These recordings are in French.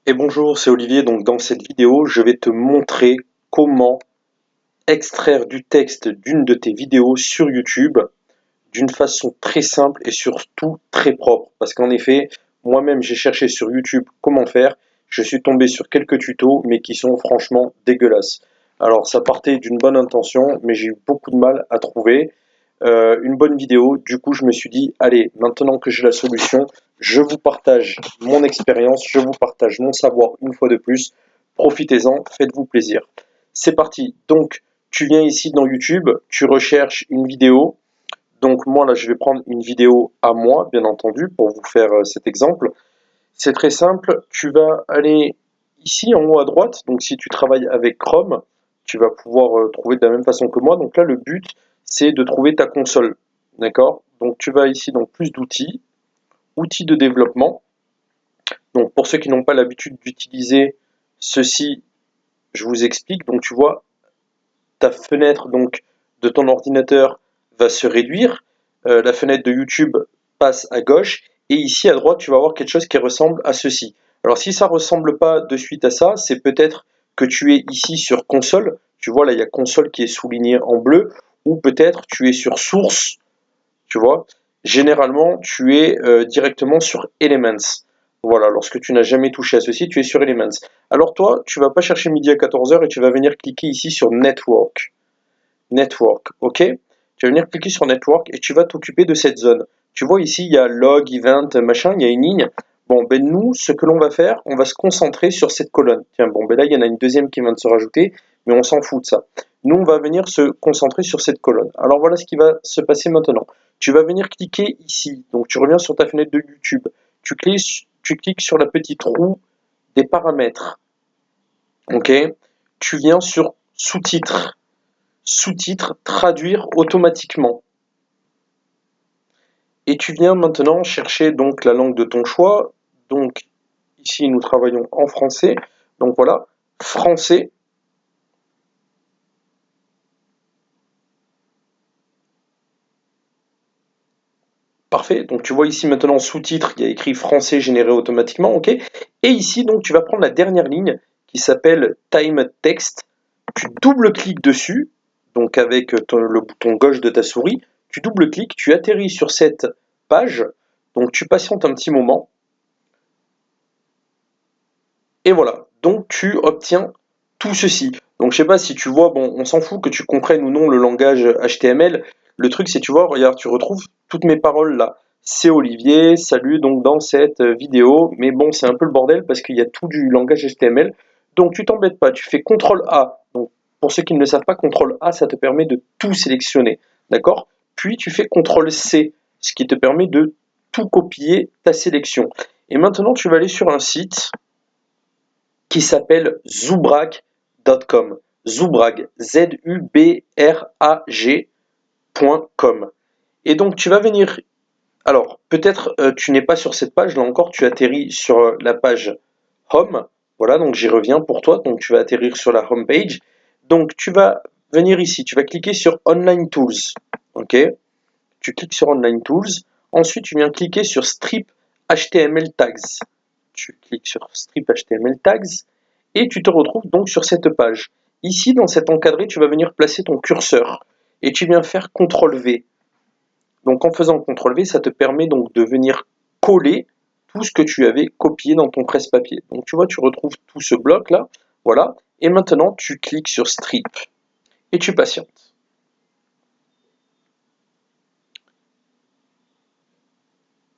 Et bonjour, c'est Olivier. Donc dans cette vidéo, je vais te montrer comment extraire du texte d'une de tes vidéos sur YouTube d'une façon très simple et surtout très propre. Parce qu'en effet, moi-même j'ai cherché sur YouTube comment faire. Je suis tombé sur quelques tutos, mais qui sont franchement dégueulasses. Alors ça partait d'une bonne intention, mais j'ai eu beaucoup de mal à trouver une bonne vidéo. Du coup, je me suis dit, allez, maintenant que j'ai la solution, je vous partage mon expérience, je vous partage mon savoir une fois de plus. Profitez-en, faites-vous plaisir. C'est parti. Donc, tu viens ici dans YouTube, tu recherches une vidéo. Donc moi, là, je vais prendre une vidéo à moi, bien entendu, pour vous faire cet exemple. C'est très simple. Tu vas aller ici en haut à droite. Donc si tu travailles avec Chrome, tu vas pouvoir trouver de la même façon que moi. Donc là, le but, c'est de trouver ta console. D'accord? Donc tu vas ici dans plus d'outils, outils de développement. Donc pour ceux qui n'ont pas l'habitude d'utiliser ceci, je vous explique. Donc tu vois, ta fenêtre donc de ton ordinateur va se réduire. La fenêtre de YouTube passe à gauche. Et ici à droite, tu vas avoir quelque chose qui ressemble à ceci. Alors si ça ne ressemble pas de suite à ça, c'est peut-être que tu es ici sur console. Tu vois, là, il y a console qui est souligné en bleu. Ou peut-être tu es sur source. Tu vois, généralement, tu es directement sur Elements. Voilà, lorsque tu n'as jamais touché à ceci, tu es sur Elements. Alors toi, tu vas pas chercher midi à 14h et tu vas venir cliquer ici sur Network. Network, ok? Tu vas venir cliquer sur Network et tu vas t'occuper de cette zone. Tu vois ici, il y a Log, Event, machin, il y a une ligne. Bon, ben nous, ce que l'on va faire, on va se concentrer sur cette colonne. Tiens, bon, ben là, il y en a une deuxième qui vient de se rajouter, mais on s'en fout de ça. Nous, on va venir se concentrer sur cette colonne. Alors voilà ce qui va se passer maintenant. Tu vas venir cliquer ici. Donc tu reviens sur ta fenêtre de YouTube. Tu cliques sur la petite roue des paramètres. Ok? Tu viens sur sous-titres. Sous-titres, traduire automatiquement. Et tu viens maintenant chercher donc la langue de ton choix. Donc ici nous travaillons en français. Donc voilà, français. Parfait. Donc tu vois ici maintenant sous-titres, il y a écrit français généré automatiquement, ok. Et ici donc tu vas prendre la dernière ligne qui s'appelle Time Text. Tu double-cliques dessus, donc avec le bouton gauche de ta souris. Tu double-cliques, tu atterris sur cette page. Donc tu patientes un petit moment. Et voilà, donc tu obtiens tout ceci. Donc je sais pas si tu vois, bon, on s'en fout que tu comprennes ou non le langage HTML. Le truc c'est, tu vois, regarde, tu retrouves toutes mes paroles là. C'est Olivier, salut donc dans cette vidéo. Mais bon, c'est un peu le bordel parce qu'il y a tout du langage HTML. Donc tu t'embêtes pas, tu fais CTRL A. Donc pour ceux qui ne le savent pas, CTRL A, ça te permet de tout sélectionner. D'accord? Puis tu fais CTRL C, ce qui te permet de tout copier ta sélection. Et maintenant, tu vas aller sur un site qui s'appelle Zubrag.com. Zubrag, Z-U-B-R-A-G.com. Et donc tu vas venir. Alors, peut-être tu n'es pas sur cette page, là encore, tu atterris sur la page Home. Voilà, donc j'y reviens pour toi. Donc tu vas atterrir sur la Home page. Donc tu vas venir ici, tu vas cliquer sur Online Tools. Ok? Tu cliques sur Online Tools. Ensuite, tu viens cliquer sur Strip HTML Tags. Tu cliques sur Strip HTML Tags et tu te retrouves donc sur cette page. Ici, dans cet encadré, tu vas venir placer ton curseur et tu viens faire CTRL-V. Donc en faisant CTRL-V, ça te permet donc de venir coller tout ce que tu avais copié dans ton presse-papier. Donc tu vois, tu retrouves tout ce bloc-là, voilà. Et maintenant, tu cliques sur Strip et tu patientes.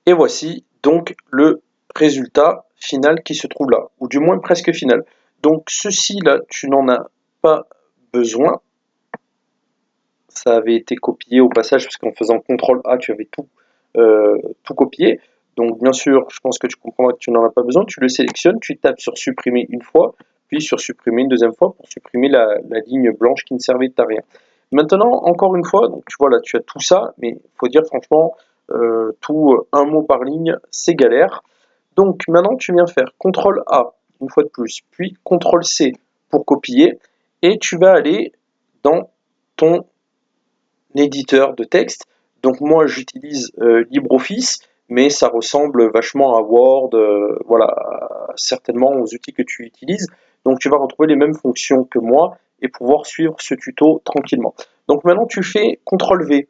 Et voici donc le résultat final qui se trouve là, ou du moins presque final. Donc ceci là, tu n'en as pas besoin. Ça avait été copié au passage, parce qu'en faisant CTRL A, tu avais tout copié. Donc bien sûr, je pense que tu comprendras que tu n'en as pas besoin. Tu le sélectionnes, tu tapes sur supprimer une fois, puis sur supprimer une deuxième fois pour supprimer la ligne blanche qui ne servait à rien. Maintenant, encore une fois, donc tu vois là, tu as tout ça, mais il faut dire franchement, tout un mot par ligne, c'est galère. Donc maintenant, tu viens faire CTRL A une fois de plus, puis CTRL C pour copier, et tu vas aller dans ton éditeur de texte. Donc moi, j'utilise LibreOffice, mais ça ressemble vachement à Word, voilà, certainement aux outils que tu utilises. Donc tu vas retrouver les mêmes fonctions que moi et pouvoir suivre ce tuto tranquillement. Donc maintenant tu fais CTRL V.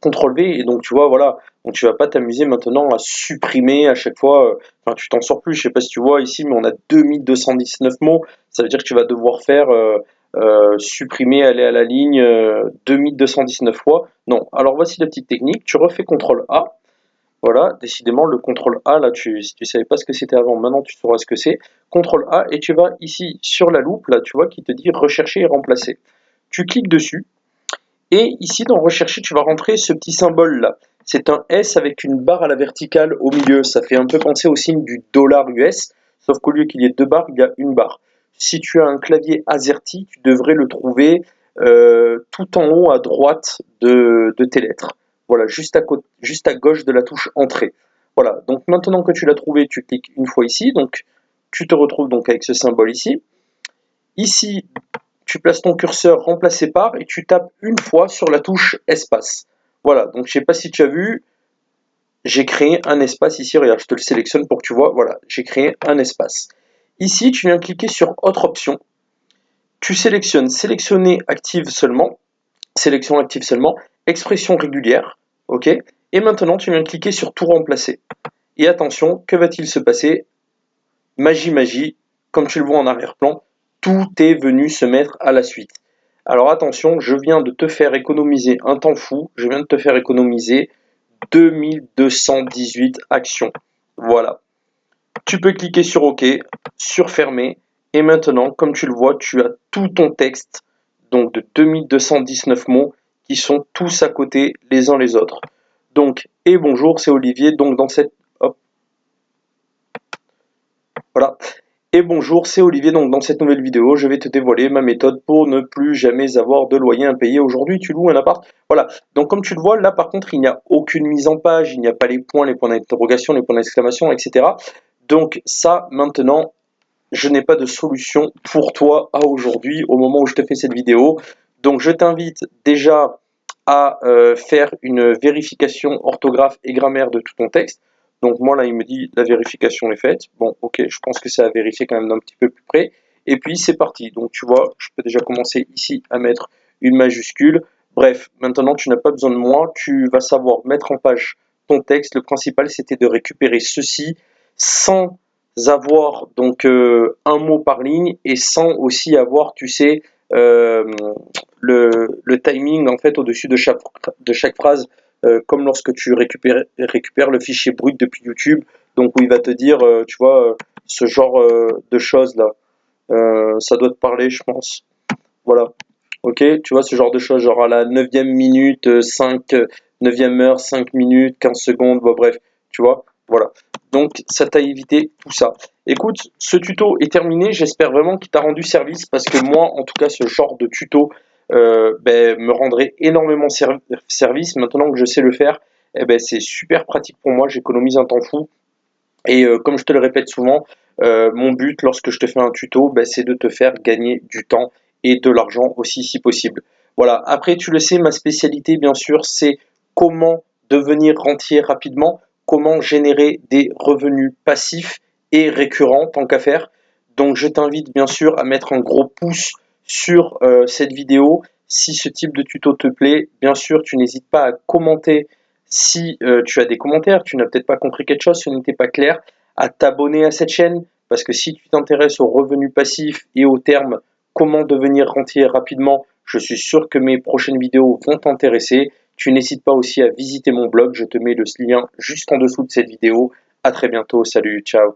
CTRL V, et donc tu vois, voilà, donc tu vas pas t'amuser maintenant à supprimer à chaque fois, enfin tu t'en sors plus, je sais pas si tu vois ici, mais on a 2219 mots, ça veut dire que tu vas devoir faire supprimer, aller à la ligne 2219 fois. Non, alors voici la petite technique, tu refais CTRL A, voilà, décidément le CTRL A, là, si tu savais pas ce que c'était avant, maintenant tu sauras ce que c'est, CTRL A, et tu vas ici sur la loupe, là tu vois, qui te dit rechercher et remplacer. Tu cliques dessus, et ici, dans rechercher, tu vas rentrer ce petit symbole là. C'est un S avec une barre à la verticale au milieu. Ça fait un peu penser au signe du dollar US, sauf qu'au lieu qu'il y ait deux barres, il y a une barre. Si tu as un clavier AZERTY, tu devrais le trouver tout en haut à droite de tes lettres. Voilà, juste à gauche de la touche Entrée. Voilà, donc maintenant que tu l'as trouvé, tu cliques une fois ici. Donc tu te retrouves donc avec ce symbole ici. Ici, tu places ton curseur remplacé par et tu tapes une fois sur la touche espace. Voilà, donc je ne sais pas si tu as vu, j'ai créé un espace ici, regarde, je te le sélectionne pour que tu vois, voilà, j'ai créé un espace. Ici, tu viens cliquer sur autre option, tu sélectionnes sélectionner active seulement, sélection active seulement, expression régulière, ok, et maintenant tu viens cliquer sur tout remplacer. Et attention, que va-t-il se passer? Magie, magie, comme tu le vois en arrière-plan, tout est venu se mettre à la suite. Alors attention, je viens de te faire économiser un temps fou, je viens de te faire économiser 2218 actions. Voilà. Tu peux cliquer sur OK, sur fermer, et maintenant, comme tu le vois, tu as tout ton texte, donc de 2219 mots, qui sont tous à côté les uns les autres. Donc, et bonjour, c'est Olivier, donc dans cette... Hop, voilà. Et bonjour, c'est Olivier, donc dans cette nouvelle vidéo, je vais te dévoiler ma méthode pour ne plus jamais avoir de loyer impayé. Aujourd'hui, tu loues un appart. Voilà, donc comme tu le vois, là par contre, il n'y a aucune mise en page, il n'y a pas les points d'interrogation, les points d'exclamation, etc. Donc ça, maintenant, je n'ai pas de solution pour toi à aujourd'hui, au moment où je te fais cette vidéo. Donc je t'invite déjà à faire une vérification orthographe et grammaire de tout ton texte. Donc moi là il me dit la vérification est faite. Bon ok, je pense que c'est à vérifier quand même d'un petit peu plus près. Et puis c'est parti. Donc tu vois, je peux déjà commencer ici à mettre une majuscule. Bref, maintenant tu n'as pas besoin de moi, tu vas savoir mettre en page ton texte. Le principal c'était de récupérer ceci sans avoir donc un mot par ligne et sans aussi avoir, tu sais, le timing en fait au-dessus de chaque phrase, comme lorsque tu récupères le fichier brut depuis YouTube, donc où il va te dire, tu vois, ce genre de choses là, ça doit te parler, je pense. Voilà. Ok, tu vois ce genre de choses, genre à la 9e minute, 5, 9e heure, 5 minutes, 15 secondes, bon, bref, tu vois, voilà. Donc ça t'a évité tout ça. Écoute, ce tuto est terminé, j'espère vraiment qu'il t'a rendu service, parce que moi, en tout cas, ce genre de tuto me rendrait énormément service. Maintenant que je sais le faire, eh ben, c'est super pratique pour moi, j'économise un temps fou. Et comme je te le répète souvent, mon but lorsque je te fais un tuto, c'est de te faire gagner du temps et de l'argent aussi si possible. Voilà, après tu le sais, ma spécialité bien sûr, c'est comment devenir rentier rapidement, comment générer des revenus passifs et récurrents tant qu'à faire. Donc je t'invite bien sûr à mettre un gros pouce sur cette vidéo. Si ce type de tuto te plaît, bien sûr, tu n'hésites pas à commenter si tu as des commentaires, tu n'as peut-être pas compris quelque chose, ce n'était pas clair, à t'abonner à cette chaîne, parce que si tu t'intéresses aux revenus passifs et aux termes comment devenir rentier rapidement, je suis sûr que mes prochaines vidéos vont t'intéresser. Tu n'hésites pas aussi à visiter mon blog, je te mets le lien juste en dessous de cette vidéo. À très bientôt, salut, ciao.